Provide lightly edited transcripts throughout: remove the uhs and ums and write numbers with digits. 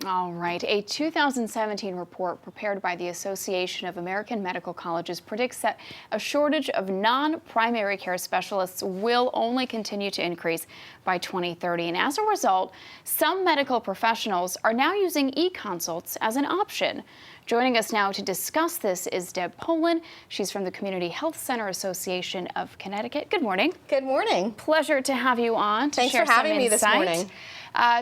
All right. A 2017 report prepared by the Association of American Medical Colleges predicts that a shortage of non-primary care specialists will only continue to increase by 2030. And as a result, some medical professionals are now using eConsults as an option. Joining us now to discuss this is Deb POLUN. She's from the Community Health Center Association of Connecticut. Good morning. Good morning. Pleasure to have you on to Thanks share for having some me this insight. morning.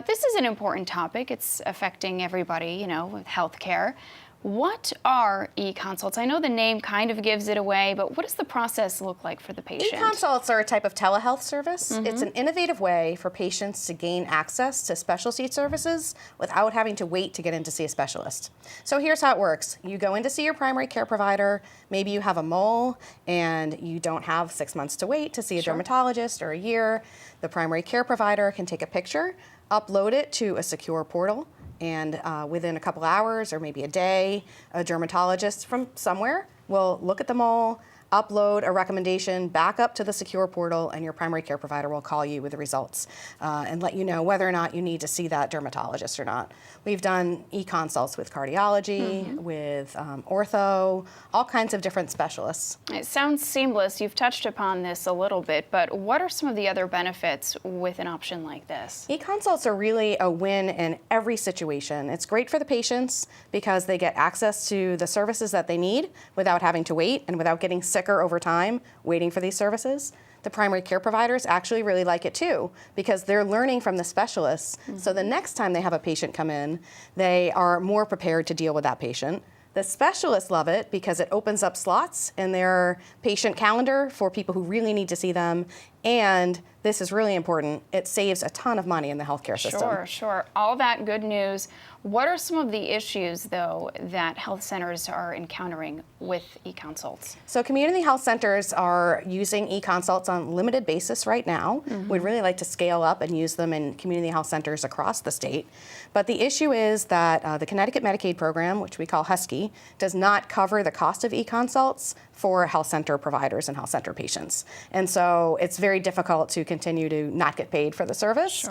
This is an important topic. It's affecting everybody, with healthcare. What are eConsults? I know the name kind of gives it away, but what does the process look like for the patient? eConsults are a type of telehealth service. It's an innovative way for patients to gain access to specialty services without having to wait to get in to see a specialist. So here's how it works. You go in to see your primary care provider. Maybe you have a mole and you don't have 6 months to wait to see a dermatologist or a year. The primary care provider can take a picture, upload it to a secure portal, and within a couple hours or maybe a day, a dermatologist from somewhere will look at the mole, upload a recommendation back up to the secure portal, and your primary care provider will call you with the results and let you know whether or not you need to see that dermatologist or not. We've done eConsults with cardiology, with ortho, all kinds of different specialists. It sounds seamless. You've touched upon this a little bit, but what are some of the other benefits with an option like this? eConsults are really a win in every situation. It's great for the patients because they get access to the services that they need without having to wait and without getting sicker over time waiting for these services. The primary care providers actually really like it too because they're learning from the specialists. So the next time they have a patient come in, they are more prepared to deal with that patient. The specialists love it because it opens up slots in their patient calendar for people who really need to see them. And this is really important, it saves a ton of money in the healthcare system. Sure. All that good news. What are some of the issues, though, that health centers are encountering with eConsults? So community health centers are using eConsults on a limited basis right now. We'd really like to scale up and use them in community health centers across the state. But the issue is that the Connecticut Medicaid program, which we call Husky, does not cover the cost of eConsults for health center providers and health center patients. And so it's very difficult to continue to not get paid for the service.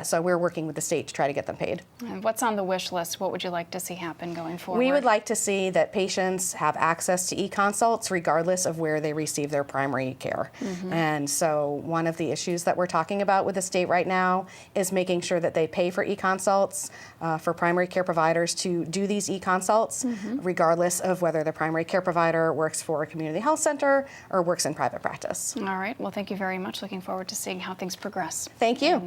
So we're working with the state to try to get them paid. And what's on the wish list? What would you like to see happen going forward? We would like to see that patients have access to eConsults regardless of where they receive their primary care. And so one of the issues that we're talking about with the state right now is making sure that they pay for eConsults for primary care providers to do these eConsults regardless of whether the primary care provider works for a community health center or works in private practice. All right. Well, thank you very much. Looking forward to seeing how things progress. Thank you.